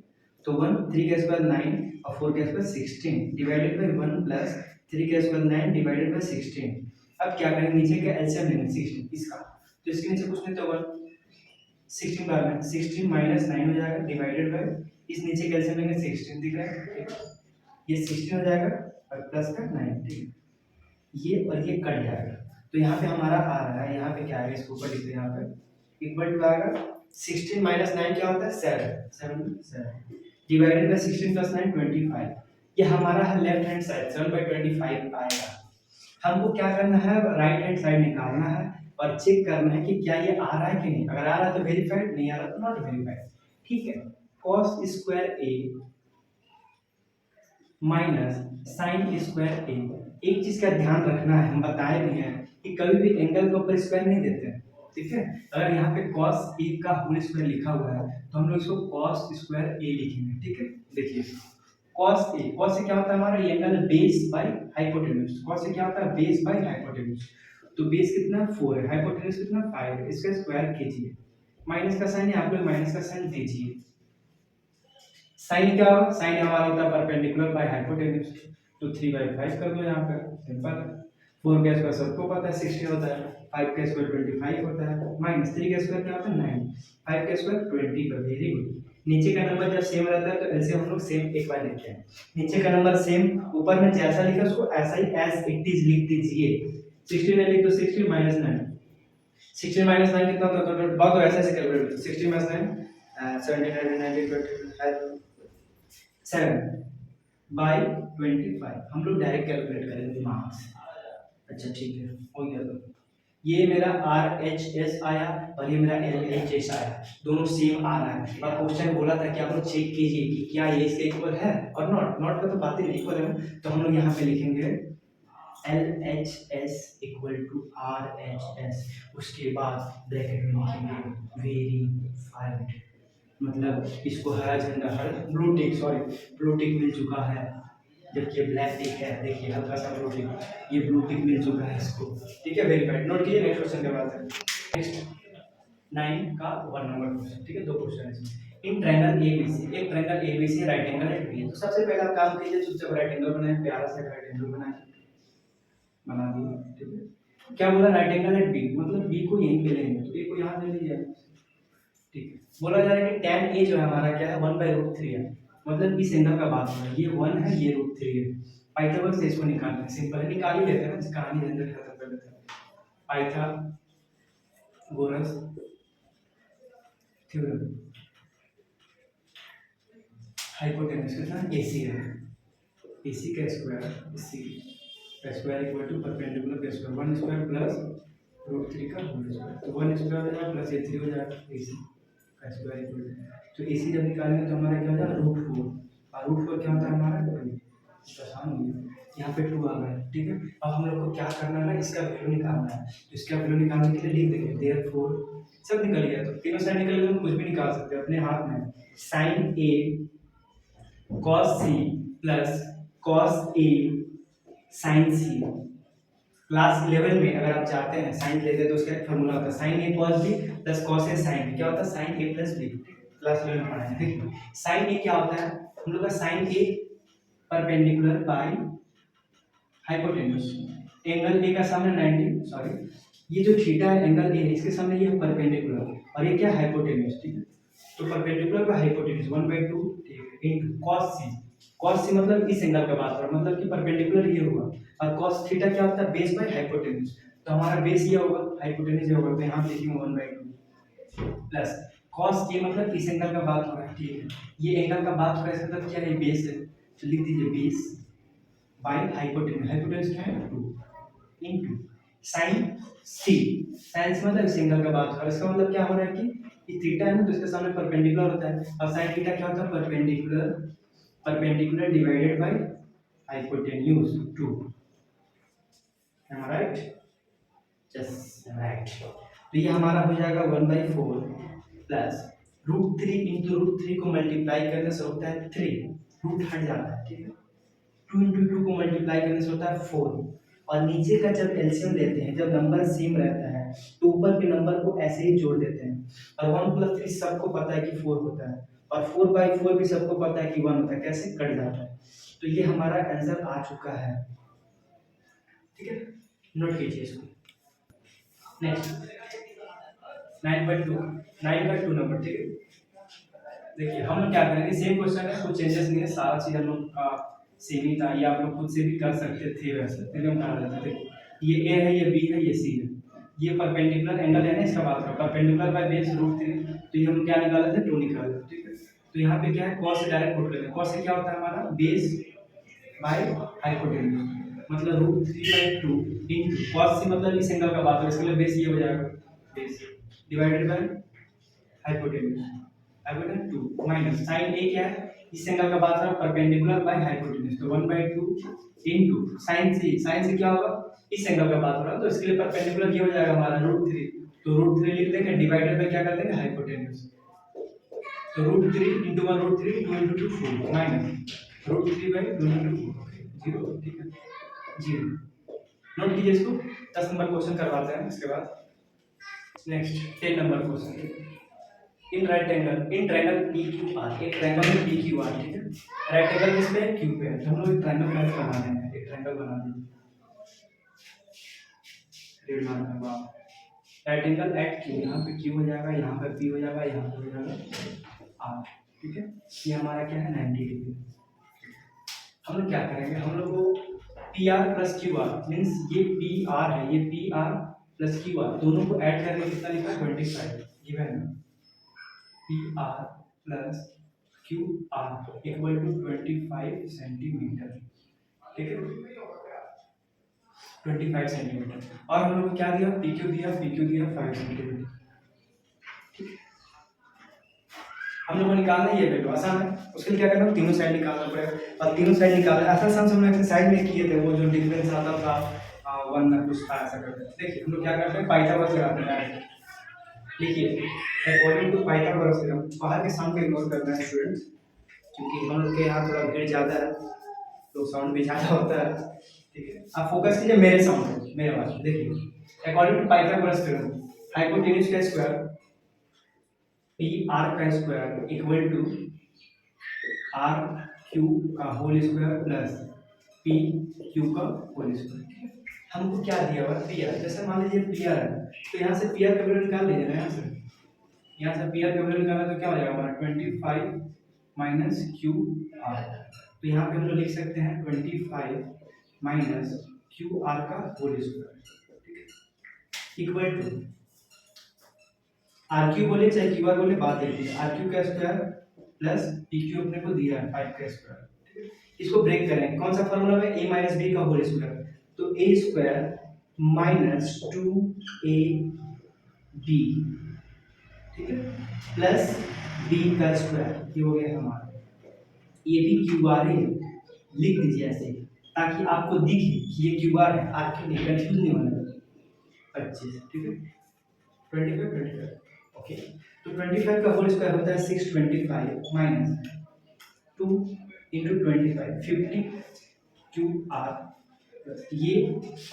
तो 1 3 का स्क्वायर 9 और 4 का स्क्वायर 16 डिवाइडेड बाय 1 प्लस 3 का स्क्वायर 9 डिवाइडेड बाय 16। अब क्या करेंगे, नीचे का एलसीएम लेंगे 16 इसका, तो इसके नीचे कुछ नहीं तो 1 16 बार में 16 माइनस 9 हो जाएगा डिवाइडेड बाय, इस नीचे का एलसीएम लेंगे 16 दिख रहा है, ठीक है, ये 16 हो जाएगा और प्लस का 9, ठीक है, ये और ये कट जाएगा, तो यहाँ पे हमारा आ रहा है, यहाँ पे क्या आएगा, इसको ऊपर लिखते हैं, यहाँ पे इक्वल टू आएगा 16 माइनस 9 क्या होता है 7, 7 डिवाइडेड बाय 16 प्लस 9 25। ये हमारा है लेफ्ट हैंड साइड 7/25 आएगा। हमको क्या करना है राइट हैंड साइड निकालना है और चेक करना है कि क्या ये आ रहा है कि नहीं। अगर आ रहा है तो वेरीफाइड, नहीं आ रहा तो नॉट वेरीफाइड। ठीक है, cos square a minus sine square A. एक चीज का ध्यान रखना है, हम बताए भी हैं कि कभी भी एंगल के ऊपर स्क्वायर नहीं देते हैं। ठीक है, अगर यहाँ पे cos a का होल स्क्वायर लिखा हुआ है तो हम लोग इसको cos स्क्वायर a लिखेंगे। ठीक है, देखिए cos से क्या होता है हमारा ये angle base by hypotenuse. cos से क्या होता है बेस बाय हाइपोटेन्यूज। तो बेस कितना 4 है, हाइपोटेन्यूज कितना 5 है, इसका स्क्वायर कीजिए। माइनस का साइन है, आप लोग माइनस का साइन दीजिए। साइन क्या होगा, साइन हमारा होता है परपेंडिकुलर बाय हाइपोटेन्यूज। तो 3/5 कर दो यहाँ पे, सिंपल है। 4 का स्क्वायर सबको पता है 60 होता है, 5 का स्क्वायर 25 होता है, माइनस 3 का स्क्वायर क्या होता है 9, 5 का स्क्वायर 20 का। Very good. नीचे का नंबर जब सेम रहता है तो एलसीएम हम लोग सेम एक बार लिखते हैं। नीचे का नंबर सेम, ऊपर में जैसा लिखा उसको ऐसा ही एज इट इज लिख दीजिए। 60 में लिख दो 60 माइनस 9, 16 माइनस 9 कितना होता है, तो बहुत ऐसे ऐसे कैलकुलेट करो। 60 माइनस 9 17 19 20 7/25 हम लोग डायरेक्ट कैलकुलेट करेंगे दिमाग से। अच्छा ठीक है, हो गया। तो ये मेरा RHS आया और ये मेरा LHS आया, दोनों सेम आ रहा है। और क्वेश्चन बोला था कि आप लोग चेक कीजिए कि क्या ये इसके इक्वल है और नॉट का तो बात ही नहीं, इक्वल है। तो हम लोग यहाँ पे लिखेंगे LHS इक्वल टू RHS, उसके बाद ब्रैकेट में लिखेंगे वेरीफाइड। मतलब इसको हरा झंडा हर ब्लू टिक मिल चुका है, जबकि ब्लैक टिक है। देखिए हल्का सा ब्लू टिक, ये ब्लू टिक मिल चुका है इसको। ठीक है, वेरीफाइड। नोट कीजिए, नेक्स्ट क्वेश्चन के बाद नेक्स्ट 9 का 1 नंबर क्वेश्चन। ठीक है, दो क्वेश्चन है इसमें। इन ट्रायंगल एबीसी, एक triangle ABC right angle at B. तो सबसे पहले आप काम कीजिए, चुपचाप राइट एंगल बनाएं, प्यारा सा राइट एंगल बना दिए। ठीक है, क्या बोला राइट एंगल एट बी, मतलब बी को यहीं पे लेंगे, तो ए को यहाँ ले लीजिए। ठीक है, बोला जा रहा है कि tan a जो है हमारा क्या है 1/√3 है, मतलब इस एंगल का बात हो रहा है। ये 1 है, ये √3 है। पाइथागोरस से इसको निकालना है, सिंपल है, निकाल ही लेते हैं ना, कहानी जनरल खत्म कर लेते हैं। पाइथागोरस थ्योरम, हाइपोटेन्यूज कितना AC है, AC का स्क्वायर इक्वल टू परपेंडिकुलर का स्क्वायर, 1 स्क्वायर प्लस √3 का होल स्क्वायर। तो 1 स्क्वायर हो जाएगा प्लस A3 हो जाएगा, AC का स्क्वायर इक्वल टू, तो AC जब निकालेंगे तो हमारा क्या हो जाएगा √4, और √4 क्या होता है हमारा 2। आसान हो गया, यहाँ पे 2 आ गया। ठीक है, अब हम लोग को क्या करना है ना, इसका वैल्यू निकालना है। तो इसका वैल्यू निकालने के लिए लिख देंगे देयरफॉर, सब निकल गया तो तीनों साइड निकल गए, तो कुछ भी निकाल सकते हैं अपने हाथ में। sin A cos C plus cos A sin C। Class 11 में अगर आप चाहते हैं साइन लेते तो उसका एक फॉर्मूला होता है sin A cos B plus cos A sin B, क्या होता है sin A plus B। Class 11 में पढ़ा है। देखिए sin A क्या होता है, हम लोग का sin A perpendicular by hypotenuse, angle A का सामने 90, सॉरी ये जो थीटा है एंगल ए है इसके सामने ये परपेंडिकुलर, और ये क्या हाइपोटेन्यूज। ठीक है, तो परपेंडिकुलर बाय हाइपोटेन्यूज 1/2 ठीक है into cos C। cos C मतलब इस एंगल का बात कर रहा हूं, मतलब कि परपेंडिकुलर ये होगा, और cos थीटा क्या होता है बेस बाय हाइपोटेन्यूज। तो हमारा बेस ये होगा, हाइपोटेन्यूज ये होगा, तो यहां पे लिखेंगे 1/2 प्लस cos A मतलब इस एंगल का बात हो रहा है। ठीक है, ये एंगल का बात हो रहा है, इसका मतलब क्या है बेस है, तो लिख दीजिए बेस बाय हाइपोटेन्यूज। हाइपोटेन्यूज क्या है 2 into sin C। sin C मतलब इस एंगल का बात हो रहा है, इसका मतलब क्या हो रहा है कि ये थीटा है ना, तो इसके सामने परपेंडिकुलर होता है, और sin थीटा क्या होता है perpendicular divided by hypotenuse 2। Am I right, just right. तो ये हमारा हो जाएगा 1/4 प्लस √3 इंटू √3 को मल्टीप्लाई करने से होता है 3, रूट हट जाता है। ठीक है, 2 इंटू 2 को मल्टीप्लाई करने से होता है 4, और नीचे का जब एलसीएम लेते हैं, जब नंबर सेम रहता है तो ऊपर के नंबर को ऐसे ही जोड़ देते हैं। और 1 + 3 सबको पता है कि 4 होता है, और 4/4 भी सबको पता है कि 1 होता है, कैसे कट जाता है। तो ये हमारा आंसर आ चुका है। ठीक है, नोट कीजिए इसको। Next 9/2 number. ठीक है, देखिए हम लोग क्या करेंगे, सेम क्वेश्चन है, कुछ चेंजेस नहीं है, सारा चीज हम लोग का सेम ही था, ये आप लोग खुद से भी कर सकते थे वैसे, फिर हम बना देते थे। ये ए है, ये बी है, ये सी है, ये परपेंडिकुलर एंगल है ना, इसका बात करो, परपेंडिकुलर बाय बेस √3, तो ये हम क्या निकाले थे, 2 निकाले थे, ठीक है। तो यहाँ पे क्या है, cos से डायरेक्ट पुट कर दें, cos से क्या होता है हमारा, बेस बाय हाइपोटेन्यूज, मतलब √3/2 इंटू cos से मतलब इस एंगल का बात करो, इसके लिए बेस ये हो जाएगा, base divided by hypotenuse, hypotenuse 2 minus sine A क्या है, इस एंगल का बात करो, परपेंडिकुलर बाय हाइपोटेन्यूज, तो 1/2 इनटू साइन से क्या होगा, इस एंगल का बात हो रहा है, तो इसके लिए परपेंडिकुलर ये हो जाएगा हमारा √3, तो √3 लिख देंगे, डिवाइडेड बाय क्या कर देंगे, हाइपोटेन्यूज, तो √3 इंटू 1 √3, 2 इंटू 2 4 माइनस √3/2 इंटू 4 0, ठीक है, 0। नोट कीजिए इसको, 10 नंबर क्वेश्चन करवाते हैं इसके बाद। Next 10 number question, in right angle, in triangle P Q R, एक ट्रायंगल में पी क्यू आर, ठीक है, राइट एंगल किस पे है, क्यू पे है, तो हम लोग एक ट्रायंगल पहले बना देंगे, एक ट्रायंगल बना देंगे, रेड मार्क में बाप, राइट एंगल एट क्यू, यहाँ पे क्यू हो जाएगा, यहाँ पे पी हो जाएगा, यहाँ पे हो जाएगा आर, ठीक है, ये हमारा क्या है 90 डिग्री। हम लोग क्या करेंगे, हम लोग को P R plus Q are means ये पी आर है, ये P R plus Q are दोनों को ऐड करके कितना लिखा है 25 गिवन है, P R plus Q R equal to 25 centimetre, ठीक है, 25 सेंटीमीटर, और हम लोग को क्या दिया, पी क्यू दिया 5 सेंटीमीटर, हम लोग को निकालना ही है बेटो, आसान है, उसके लिए क्या करना है, तीनों साइड निकालना पड़ेगा, और तीनों साइड निकालना ऐसा सम हम लोग एक्सरसाइज में किए थे, वो जो डिफरेंस आता था 1 ना कुछ था ऐसा करते थे। देखिए हम लोग क्या करते हैं, पाइथागोरस लगाते हैं डायरेक्ट, देखिए अकॉर्डिंग टू पाइथागोरस थ्योरम, बाहर के साउंड को इग्नोर करना है स्टूडेंट्स, क्योंकि हम लोग के यहाँ थोड़ा भीड़ ज़्यादा है तो साउंड भी ज़्यादा होता है, ठीक है, आप फोकस कीजिए मेरे साउंड पे, मेरे आवाज़ पे, देखिए according to Pythagoras theorem, hypotenuse का स्क्वायर पी आर का square equal to R Q का whole square plus P Q का होल स्क्वायर। हमको क्या दिया हुआ पी आर, जैसे मान लीजिए पी आर है, तो यहाँ से पी आर का वैल्यू निकाल लीजिए ना, यहाँ से पी आर का वैल्यू निकाला तो क्या हो जाएगा हमारा 25 माइनस क्यू आर, तो यहाँ पे हम लोग लिख सकते हैं 25 माइनस क्यू आर का whole square equal to R Q बोले चाहे क्यू आर बोले, बात है आर क्यू का स्क्वायर प्लस पी क्यू अपने को दिया है 5 का स्क्वायर, इसको ब्रेक करें, कौन सा फॉर्मूला में, ए माइनस बी का होल स्क्वायर, तो ए स्क्वायर माइनस 2 ए बी, ठीक है, प्लस बी का स्क्वायर, ये हो गया हमारा, ये भी क्यू आर है, लिख दीजिए ऐसे ताकि आपको दिखे कि ये क्यू आर है, आर क्यू नहीं, कंफ्यूज नहीं होना, 25, ठीक है, 25 ओके, तो 25 का होल स्क्वायर होता है 625 माइनस 2 इंटू 25 50 क्यू आर, ये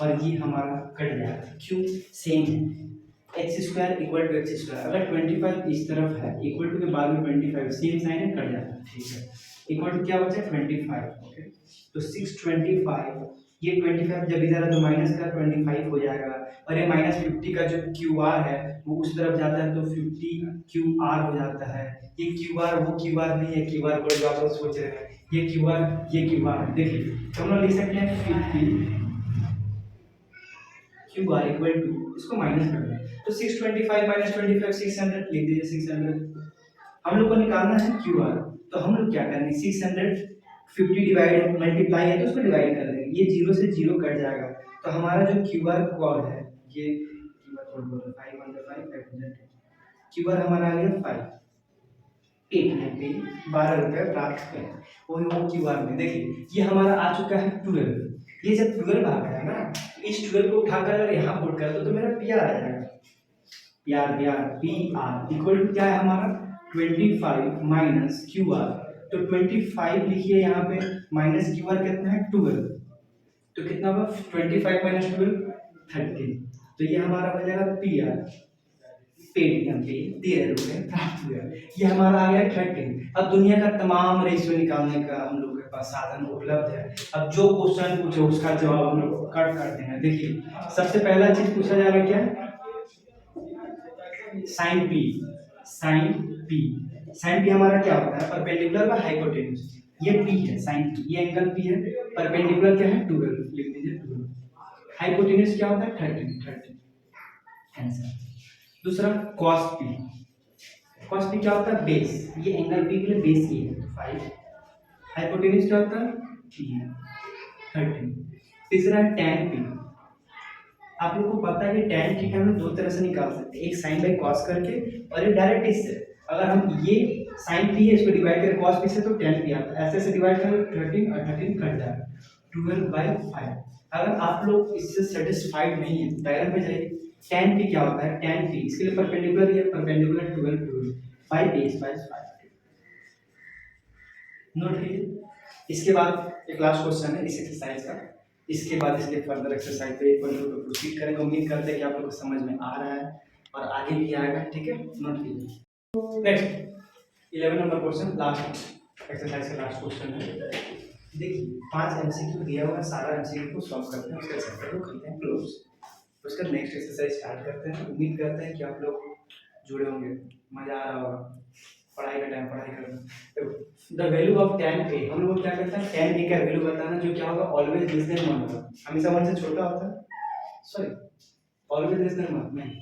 और ये हमारा कट जाएगा, क्यू सेम है, X square equal to X square, अगर 25 इस तरफ है इक्वल टू के बाद में 25 सेम साइन है, कट जाता है, ठीक है, इक्वल टू क्या बचा 25, ओके, तो 625, ये 25 जब इधर है तो माइनस का 25 हो जाएगा, और ये माइनस 50 का जो क्यू आर है वो उस तरफ जाता है तो 50 क्यू आर हो जाता है, ये क्यू आर वो क्यू आर नहीं है, क्यू आर कोड जो आप लोग सोच रहे हैं, ये क्यू आर ये क्यू आर, देखिए तो हम लोग लिख सकते हैं 50 क्यू आर इक्वल टू, इसको माइनस कर दें तो 625 माइनस 25 600 लिख दीजिए, 600 हम लोग को निकालना है क्यू आर, तो हम लोग क्या करेंगे 650 डिवाइड मल्टीप्लाई है तो उसको डिवाइड कर देंगे, ये 0 से 0 कट जाएगा, तो हमारा जो क्यू आर कोड है, ये क्यू आर कोड बोलो 515 क्यू आर हमारा आ गया 5 8 पे 12 रुपये प्राप्त करें, वही वो क्यू आर में देखिए ये हमारा आ चुका है 12, ये जब 12 आ गया ना, इस 12 को उठाकर अगर यहाँ पुट कर दो तो मेरा पी आर आ जाएगा, पी आर इक्वल टू क्या है हमारा 25 माइनस क्यू आर, तो 25 लिखिए यहाँ पे, माइनस क्यू आर कितना है 12, तो कितना होगा 25 माइनस 12 30, तो ये हमारा हो जाएगा पी आर, पेटीएम पे 13 रुपये प्राप्त हुआ, ये हमारा आ गया 30। अब दुनिया का तमाम रेशियो निकालने का हम लोग के पास साधन उपलब्ध है, अब जो क्वेश्चन पूछे उसका जवाब हम लोग कट कर देंगे। देखिए सबसे पहला चीज पूछा जा रहा है क्या, sine P, sine P, sine P हमारा क्या होता है परपेंडिकुलर बाय हाइपोटेन्यूज, ये पी है साइन पी, ये एंगल पी है, परपेंडिकुलर क्या है 12 लिख दीजिए 12, हाइपोटेन्यूज क्या होता है 30, आंसर। दूसरा cos p, cos p क्या होता है बेस, ये एंगल p के लिए बेस ये है 5, हाइपोटेन्यूज क्या होता है ये 30। तीसरा है tan p, आप लोग को पता है कि tan थीटा हम दो तरह से निकाल सकते हैं, एक sin बाई cos करके और एक डायरेक्ट इससे। अगर हम ये sin p है इसको डिवाइड करें cos p से तो tan p आता है, ऐसे ऐसे डिवाइड करें 13 और 13 कट जाएगा 12/5। अगर आप लोग इससे सेटिस्फाइड नहीं है डायग्राम पे जाइए, tan p क्या होता है tan p इसके लिए परपेंडिकुलर है, परपेंडिकुलर 12 5 बेस बाय 5। नोट कीजिए। इसके बाद एक लास्ट क्वेश्चन है इस एक्सरसाइज का, इसके बाद इसके फर्दर एक्सरसाइज पे प्रोसीड करेंगे। उम्मीद करते हैं कि आप लोग को समझ में आ रहा है और आगे भी आएगा, ठीक है। नोट कीजिए। Next 11 number question, last exercise का लास्ट क्वेश्चन है। देखिए 5 एमसीक्यू दिया हुआ है, सारा एमसीक्यू को सॉल्व करते हैं, उसके चैप्टर को करते हैं क्लोज। उसका नेक्स्ट एक्सरसाइज स्टार्ट करते हैं। उम्मीद करते हैं कि आप लोग जुड़े होंगे, मजा आ रहा होगा, पढ़ाई का टाइम पढ़ाई करना। The value of tan a, हम लोग क्या करते हैं tan a का वैल्यू बताना, जो क्या होगा ऑलवेज लेस देन 1 होगा, हमेशा 1 से छोटा होता है, सॉरी ऑलवेज लेस देन 1 नहीं।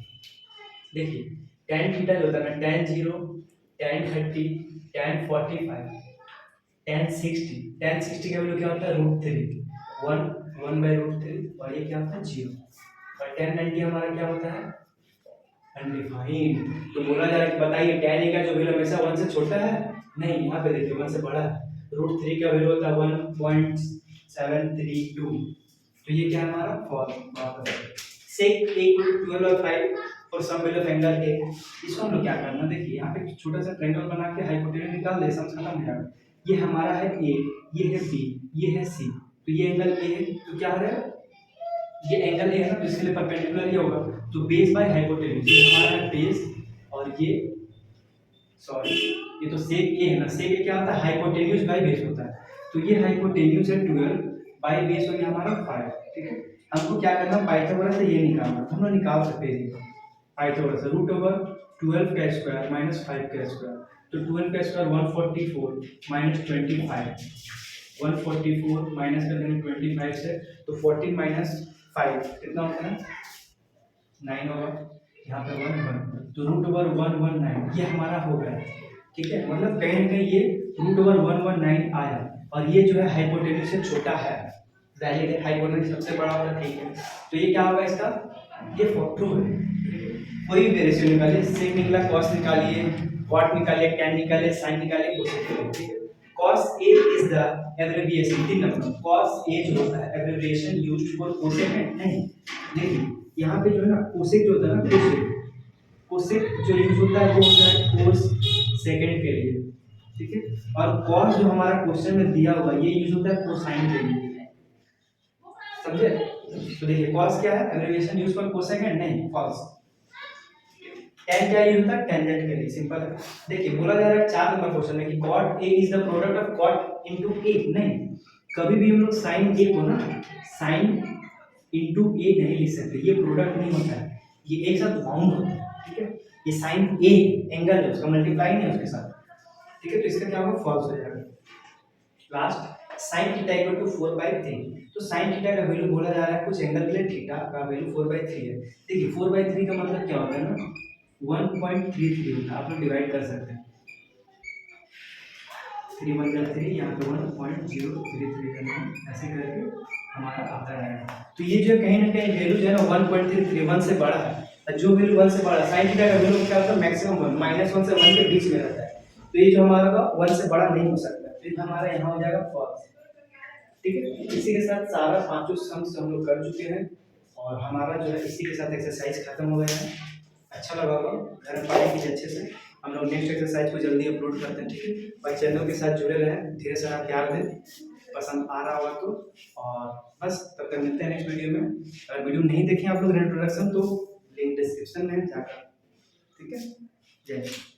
देखिए tan थीटा जो होता है ना tan 0, tan 30, tan 45, tan 60, tan 60 का वैल्यू क्या होता है √3, 1/√3 और ये क्या होता है 0। और tan 90 हमारा क्या होता है अनडिफाइंड। तो बोला जा रहा है बताइए tan a का जो वैल्यू हमेशा 1 से छोटा है नहीं, यहाँ पे देखिए 1 से बड़ा है, √3 का वैल्यू होता है 1.732। तो ये क्या है हमारा false. sec a = 12/5 for some value of angle a। इसको हम लोग क्या करना, देखिए यहाँ पे छोटा सा ट्रायंगल बना के हाइपोटेन्यूज निकाल दे, सम खत्म हो जाएगा। ये हमारा है a, ये है b, ये है c, तो ये एंगल a है, तो क्या हो रहा है ये एंगल ए है ना, तो इसके लिए परपेंडिकुलर ये होगा, तो बेस बाय हाइपोटेन्यूज, ये हमारा है बेस और ये सॉरी ये तो सेक ए है ना, सेक ए क्या होता है हाइपोटेन्यूज बाय बेस होता है, तो ये हाइपोटेन्यूज है 12 बाय बेस हो गया हमारा 5, ठीक है। हमको क्या करना है पाइथागोरस से ये निकालना, तो हम लोग निकाल सकते हैं पाइथागोरस से √12 का स्क्वायर माइनस 5 का स्क्वायर, तो 12 का स्क्वायर 144 माइनस 25, 144 माइनस कर देंगे 25 से, तो 14 माइनस 5 कितना होता है 9 होगा, यहाँ पे 1 1, तो √119 ये हमारा हो गया, ठीक है। मतलब कहीं ना कहीं ये √119 आया और ये जो है हाइपोटेन्यूज से छोटा है, वैलिड है, हाइपोटेन्यूज सबसे बड़ा होगा, ठीक है। तो ये क्या होगा इसका ये ट्रू है। कोई भी रेशियो निकालिए, सेक निकला cos निकालिए, cot निकालिए, tan निकालिए, sin निकालिए, cosec निकालिए। cos a is the abbreviation, 3 number cos a जो होता है abbreviation used for cosecant नहीं। देखिए यहाँ पे जो है ना cosec जो होता है ना cosec जो यूज होता है वो होता है cos सेकंड के लिए, ठीक है। और cos जो हमारा क्वेश्चन में दिया हुआ ये यूज होता है cosine के लिए, समझे। तो देखिए cos क्या है एब्रिविएशन यूज फॉर कोसेकेंट नहीं, फॉल्स। tan क्या यूज होता है टेंजेंट के लिए, सिंपल है। देखिए बोला जा रहा है 4 नंबर क्वेश्चन में कि cot a is the product of cot into a, नहीं कभी भी हम लोग sin a को ना sin इनटू a नहीं लिख सकते, ये प्रोडक्ट नहीं होता है, ये एक साथ बाउंड होता है, ठीक है। ये sin a एंगल है उसका मल्टीप्लाई नहीं है उसके साथ, ठीक है। तो इसका क्या होगा फॉल्स हो जाएगा। Last sin theta equal to 4/3, तो sin थीटा का वैल्यू बोला जा रहा है कुछ एंगल के लिए थीटा का वैल्यू 4/3 है। देखिए 4/3 का मतलब क्या होता है ना 1.33 होता है, आप लोग डिवाइड कर सकते हैं 3 1 जा 3, यहाँ पे 1.033 करना है, ऐसे करके हमारा आता रहेगा। तो ये जो कहीं ना कहीं वैल्यू जो है ना 1.33 1 से बड़ा है, जो वैल्यू 1 से बड़ा sin थीटा का वैल्यू क्या होता है मैक्सिमम 1 -1 से 1 के बीच में रहता है, तो ये जो हमारा 1 से बड़ा नहीं हो सकता, तो ये हमारा यहाँ हो जाएगा फॉल्स, ठीक है। इसी के साथ सारा पांचों सम्स हम लोग कर चुके हैं और हमारा जो है इसी के साथ एक्सरसाइज खत्म हो गया है। अच्छा लगा होगा, घर में पढ़ाई कीजिए अच्छे से। हम लोग नेक्स्ट एक्सरसाइज को जल्दी अपलोड करते हैं, ठीक है। और चैनल के साथ जुड़े रहें, धीरे से आप प्यार दें, पसंद आ रहा होगा तो। और बस तब तक मिलते हैं नेक्स्ट वीडियो में। अगर वीडियो नहीं देखें आप लोग इंट्रोडक्शन तो लिंक डिस्क्रिप्शन में जाकर, ठीक है। जय हिंद।